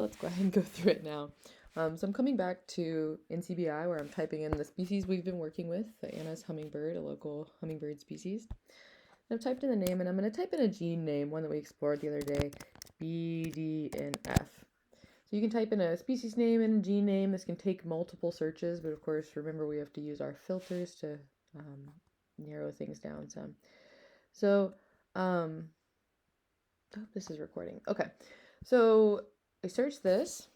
let's go ahead and go through it now. So I'm coming back to NCBI where I'm typing in the species we've been working with, the Anna's hummingbird, a local hummingbird species. And I've typed in the name, and I'm going to type in a gene name, one that we explored the other day, BDNF. So you can type in a species name and a gene name. This can take multiple searches, but of course, remember we have to use our filters to narrow things down some. So, oh, this is recording. Okay, so I search this,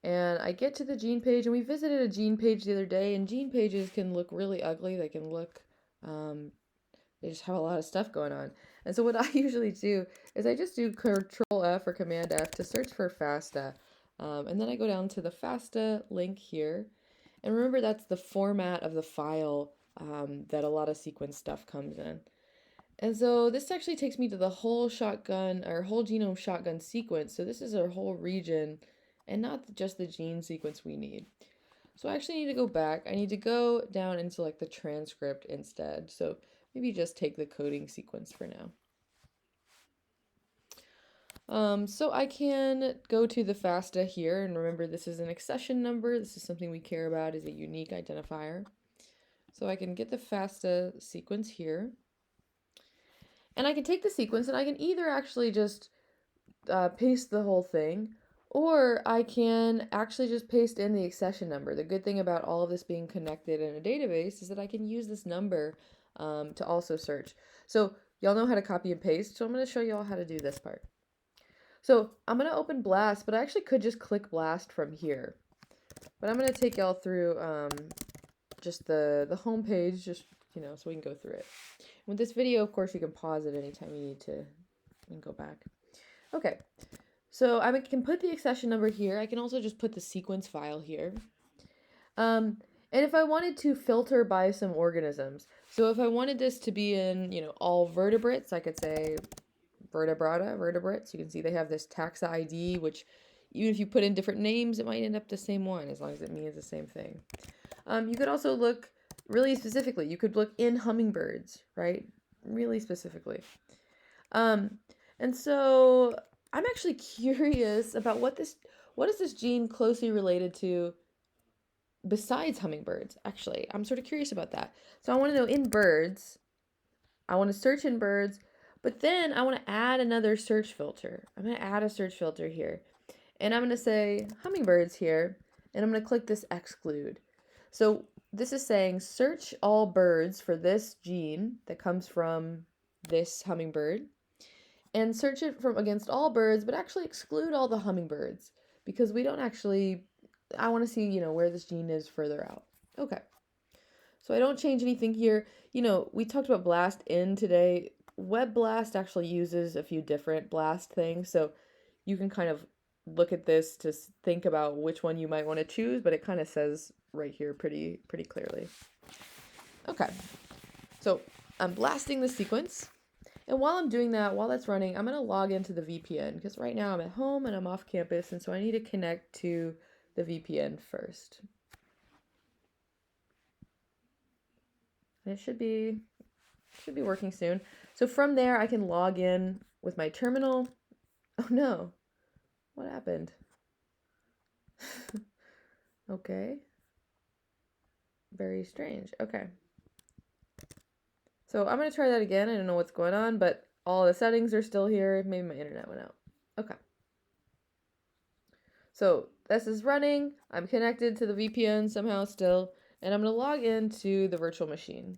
and I get to the gene page, and we visited a gene page the other day, and gene pages can look really ugly. They can look, they just have a lot of stuff going on. And so what I usually do is I just do Control F or Command F to search for FASTA. And then I go down to the FASTA link here. And remember, that's the format of the file that a lot of sequence stuff comes in. And so this actually takes me to the whole shotgun or whole genome shotgun sequence. So this is our whole region and not just the gene sequence we need. So I actually need to go back. I need to go down and select the transcript instead. So maybe just take the coding sequence for now. So I can go to the FASTA here, and remember this is an accession number. This is something we care about as a unique identifier. So I can get the FASTA sequence here. And I can take the sequence and I can either actually just paste the whole thing, or I can actually just paste in the accession number. The good thing about all of this being connected in a database is that I can use this number to also search. So y'all know how to copy and paste, so I'm going to show y'all how to do this part. So I'm going to open Blast, but I actually could just click Blast from here. But I'm going to take y'all through just the home page, just, you know, so we can go through it. With this video, of course, you can pause it anytime you need to and go back. Okay, so I can put the accession number here. I can also just put the sequence file here. And if I wanted to filter by some organisms, so if I wanted this to be in, you know, all vertebrates, I could say vertebrates. You can see they have this taxa ID, which even if you put in different names, it might end up the same one as long as it means the same thing. You could also look really specifically. You could look in hummingbirds, right? Really specifically. And so I'm actually curious about what is this gene closely related to besides hummingbirds, actually. I'm sort of curious about that. So I want to know in birds, I want to search in birds, but then I want to add another search filter. I'm going to add a search filter here. And I'm going to say hummingbirds here, and I'm going to click this exclude. So this is saying search all birds for this gene that comes from this hummingbird, and search it from against all birds, but actually exclude all the hummingbirds because we don't actually, I want to see, you know, where this gene is further out. Okay. So I don't change anything here. You know, we talked about BLAST in today. Web BLAST actually uses a few different BLAST things. So you can kind of look at this to think about which one you might want to choose, but it kind of says right here pretty clearly. Okay. So I'm blasting the sequence. And while I'm doing that, while that's running, I'm going to log into the VPN because right now I'm at home and I'm off campus, and so I need to connect to the VPN first. And it should be working soon. So from there, I can log in with my terminal. Oh no, what happened? Okay. Very strange. Okay. So I'm going to try that again. I don't know what's going on, but all the settings are still here. Maybe my internet went out. Okay. So this is running. I'm connected to the VPN somehow still, and I'm going to log into the virtual machine.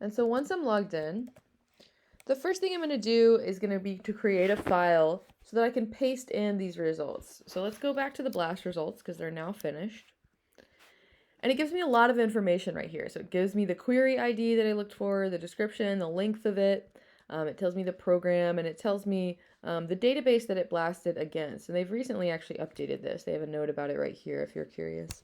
And so once I'm logged in, the first thing I'm going to do is going to be to create a file so that I can paste in these results. So let's go back to the BLAST results because they're now finished. And it gives me a lot of information right here. So it gives me the query ID that I looked for, the description, the length of it. It tells me the program, and it tells me the database that it blasted against. And they've recently actually updated this. They have a note about it right here if you're curious.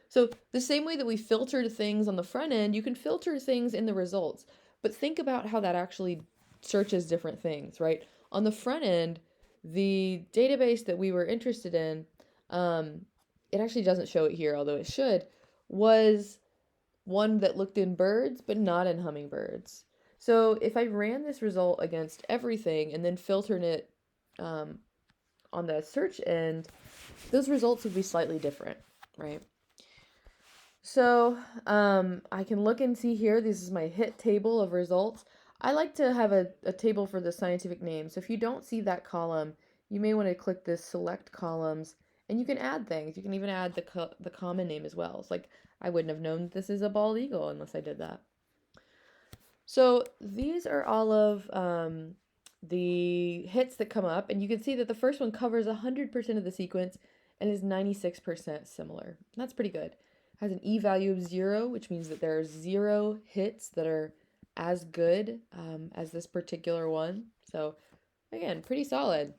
So the same way that we filtered things on the front end, you can filter things in the results. But think about how that actually searches different things, right? On the front end, the database that we were interested in, it actually doesn't show it here, although it should. was one that looked in birds but not in hummingbirds. So if I ran this result against everything and then filtered it um, on the search end, those results would be slightly different, right? So I can look and see here, this is my hit table of results. I like to have a table for the scientific name. So if you don't see that column, you may want to click this select columns and you can add things. You can even add the common name as well. It's like I wouldn't have known this is a bald eagle unless I did that. So these are all of the hits that come up, and you can see that the first one covers 100% of the sequence and is 96% similar. That's pretty good. It has an e-value of 0, which means that there are 0 hits that are as good as this particular one. So again, pretty solid.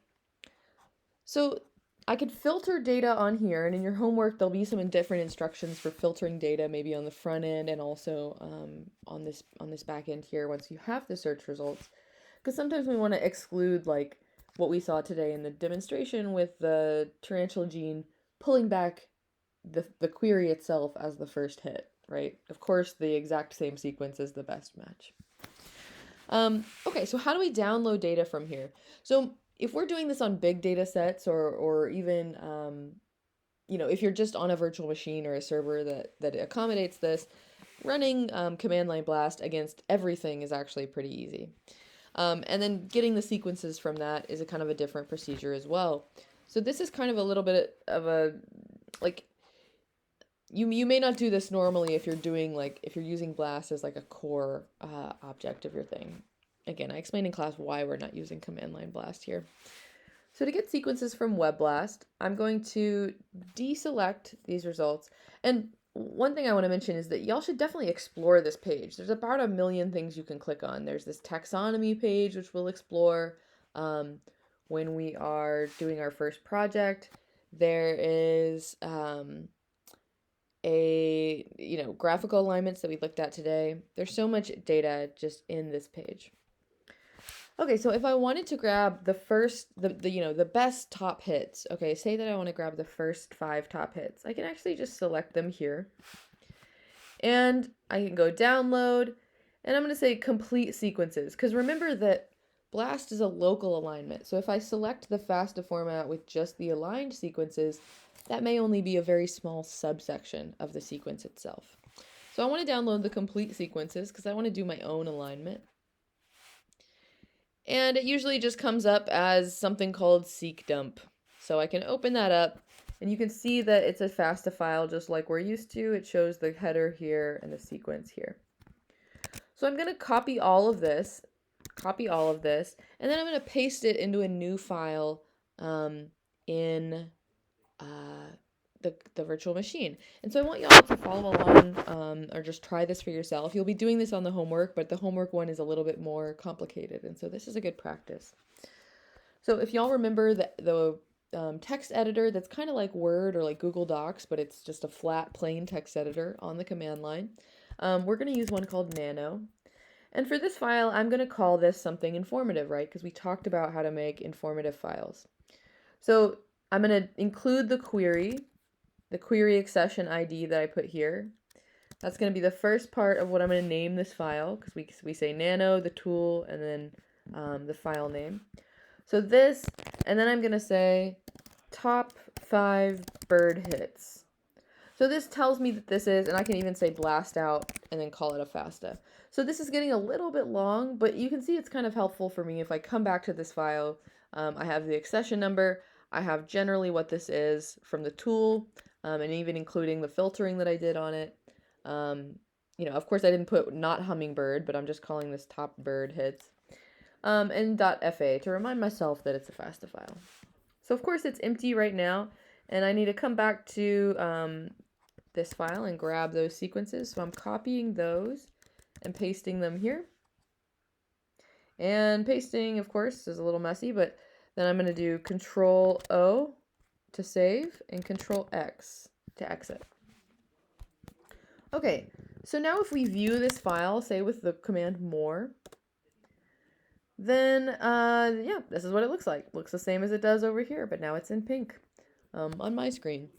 So I could filter data on here, and in your homework there'll be some different instructions for filtering data, maybe on the front end and also on this back end here once you have the search results. Because sometimes we want to exclude like what we saw today in the demonstration with the tarantula gene pulling back the query itself as the first hit, right? Of course, the exact same sequence is the best match. Okay, so how do we download data from here? So if we're doing this on big data sets or even, if you're just on a virtual machine or a server that accommodates this, running command line blast against everything is actually pretty easy. And then getting the sequences from that is a kind of a different procedure as well. So this is kind of a little bit of a, like, you may not do this normally if you're using blast as like a core object of your thing. Again, I explained in class why we're not using command line blast here. So to get sequences from WebBlast, I'm going to deselect these results. And one thing I want to mention is that y'all should definitely explore this page. There's about 1 million things you can click on. There's this taxonomy page, which we'll explore when we are doing our first project. There is graphical alignments that we looked at today. There's so much data just in this page. Okay, so if I wanted to grab the best top hits, okay, say that I want to grab the first 5 top hits, I can actually just select them here. And I can go download, and I'm going to say complete sequences, because remember that BLAST is a local alignment. So if I select the FASTA format with just the aligned sequences, that may only be a very small subsection of the sequence itself. So I want to download the complete sequences because I want to do my own alignment. And it usually just comes up as something called seq dump. So I can open that up, and you can see that it's a FASTA file just like we're used to. It shows the header here and the sequence here. So I'm going to copy all of this, and then I'm going to paste it into a new file in the virtual machine. And so I want y'all to follow along or just try this for yourself. You'll be doing this on the homework, but the homework one is a little bit more complicated, and so this is a good practice. So if y'all remember the text editor that's kind of like Word or like Google Docs, but it's just a flat plain text editor on the command line, we're going to use one called Nano. And for this file, I'm going to call this something informative, right? Because we talked about how to make informative files. So I'm going to include the query accession ID that I put here. That's going to be the first part of what I'm going to name this file, because we say nano, the tool, and then the file name. So this, and then I'm going to say top 5 bird hits. So this tells me that this is, and I can even say blast out and then call it a FASTA. So this is getting a little bit long, but you can see it's kind of helpful for me if I come back to this file. I have the accession number. I have generally what this is from the tool, and even including the filtering that I did on it. Of course I didn't put not hummingbird, but I'm just calling this top bird hits. And .fa to remind myself that it's a FASTA file. So of course it's empty right now, and I need to come back to this file and grab those sequences. So I'm copying those and pasting them here. And pasting, of course, is a little messy, but then I'm going to do Control O to save and Control X to exit. Okay, so now if we view this file, say with the command more, then this is what it looks like. Looks the same as it does over here, but now it's in pink on my screen.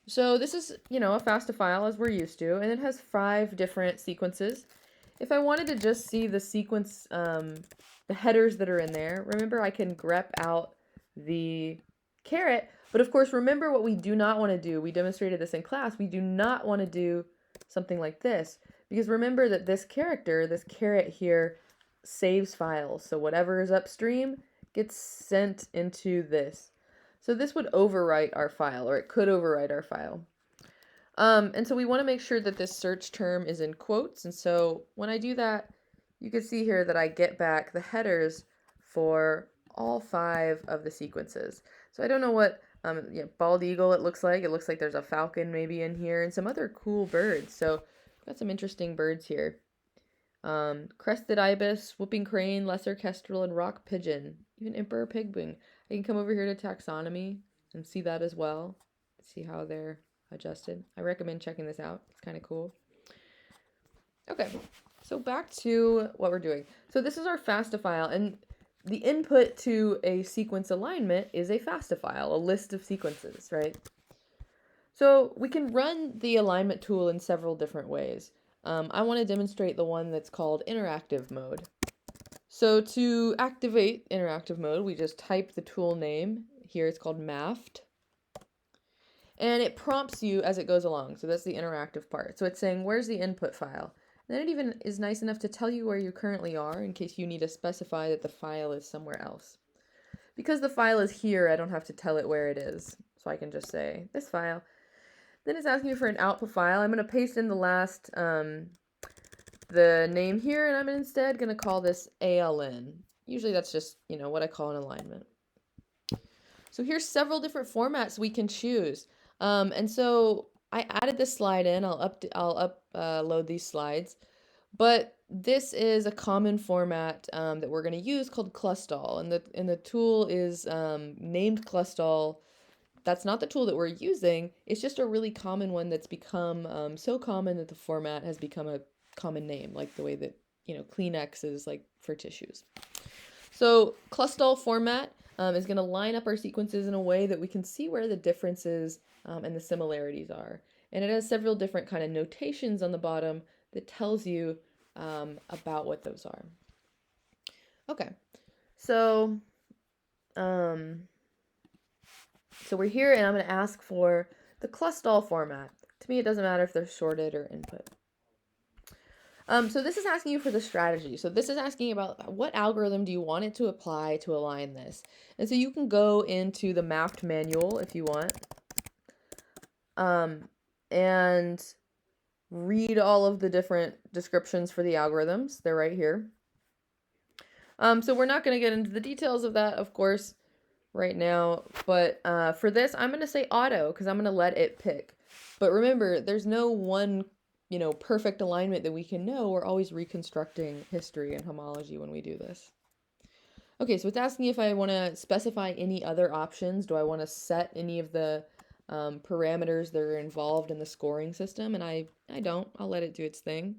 So this is, a FASTA file as we're used to, and it has 5 different sequences. If I wanted to just see the sequence, the headers that are in there, remember I can grep out the caret, but of course remember what we do not want to do. We demonstrated this in class. We do not want to do something like this, because remember that this character, this caret here, saves files. So whatever is upstream gets sent into this. So this would overwrite our file, or it could overwrite our file. And so we want to make sure that this search term is in quotes. And so when I do that, you can see here that I get back the headers for all 5 of the sequences. So I don't know what bald eagle it looks like. It looks like there's a falcon maybe in here and some other cool birds. So got some interesting birds here. Crested ibis, whooping crane, lesser kestrel, and rock pigeon. Even emperor pigwing. I can come over here to taxonomy and see that as well. See how they're adjusted. I recommend checking this out. It's kind of cool. Okay, so back to what we're doing. So this is our FASTA file, and the input to a sequence alignment is a FASTA file, a list of sequences, right? So we can run the alignment tool in several different ways. I want to demonstrate the one that's called interactive mode. So to activate interactive mode, we just type the tool name. Here it's called mafft. And it prompts you as it goes along. So that's the interactive part. So it's saying, where's the input file? And then it even is nice enough to tell you where you currently are in case you need to specify that the file is somewhere else. Because the file is here, I don't have to tell it where it is. So I can just say, this file. Then it's asking me for an output file. I'm going to paste in the last, the name here, and I'm instead going to call this ALN. Usually that's just, what I call an alignment. So here's several different formats we can choose. And so I added this slide in. I'll upload these slides. But this is a common format that we're going to use called Clustal, and the tool is named Clustal. That's not the tool that we're using. It's just a really common one that's become so common that the format has become a common name, like the way that Kleenex is like for tissues. So Clustal format is going to line up our sequences in a way that we can see where the differences and the similarities are. And it has several different kind of notations on the bottom that tells you about what those are. Okay, so we're here, and I'm going to ask for the Clustal format. To me, it doesn't matter if they're sorted or input. So this is asking you for the strategy. So this is asking about what algorithm do you want it to apply to align this. And so you can go into the mafft manual if you want, and read all of the different descriptions for the algorithms. They're right here. So we're not going to get into the details of that, of course, right now. But for this, I'm going to say auto because I'm going to let it pick. But remember, there's no one perfect alignment that we can know. We're always reconstructing history and homology when we do this. Okay, so it's asking if I want to specify any other options. Do I want to set any of the parameters that are involved in the scoring system? And I don't. I'll let it do its thing.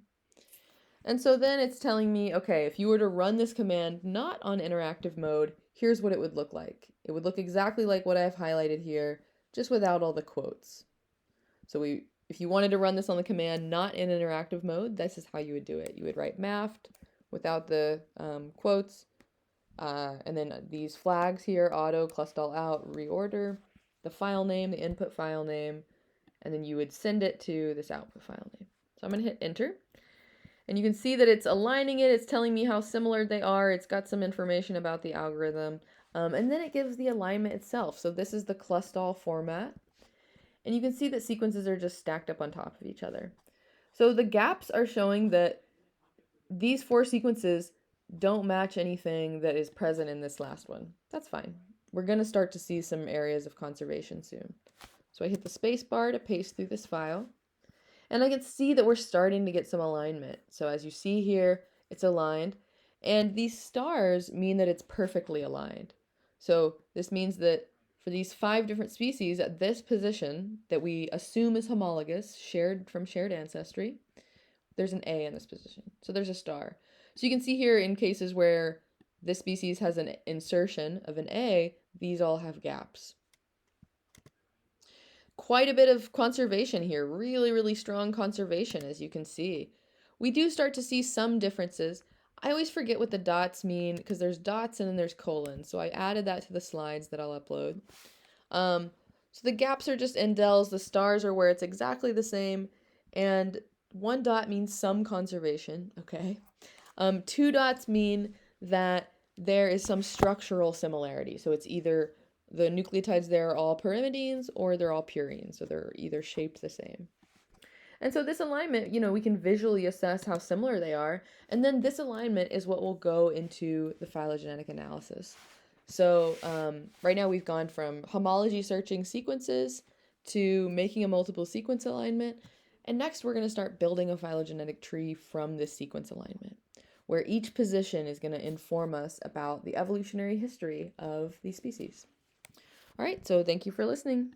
And so then it's telling me, okay, if you were to run this command not on interactive mode, here's what it would look like. It would look exactly like what I've highlighted here, just without all the quotes. So if you wanted to run this on the command not in interactive mode, this is how you would do it. You would write mafft without the quotes, and then these flags here, auto, Clustal out, reorder, the file name, the input file name, and then you would send it to this output file name. So I'm going to hit enter. And you can see that it's aligning it. It's telling me how similar they are. It's got some information about the algorithm. And then it gives the alignment itself. So this is the Clustal format. And you can see that sequences are just stacked up on top of each other. So the gaps are showing that these 4 sequences don't match anything that is present in this last one. That's fine. We're going to start to see some areas of conservation soon. So I hit the space bar to paste through this file. And I can see that we're starting to get some alignment. So as you see here, it's aligned. And these stars mean that it's perfectly aligned. So this means that for these 5 different species at this position that we assume is homologous, shared ancestry, there's an A in this position. So there's a star. So you can see here in cases where this species has an insertion of an A, these all have gaps. quite a bit of conservation here, really, really strong conservation, as you can see. We do start to see some differences. I always forget what the dots mean because there's dots and then there's colons. So I added that to the slides that I'll upload. Um, so the gaps are just indels, the stars are where it's exactly the same, and one dot means some conservation, okay? Two dots mean that there is some structural similarity. So it's either the nucleotides there are all pyrimidines or they're all purines. So they're either shaped the same. And so this alignment, we can visually assess how similar they are. And then this alignment is what will go into the phylogenetic analysis. So right now we've gone from homology searching sequences to making a multiple sequence alignment. And next we're going to start building a phylogenetic tree from this sequence alignment, where each position is going to inform us about the evolutionary history of these species. All right, so thank you for listening.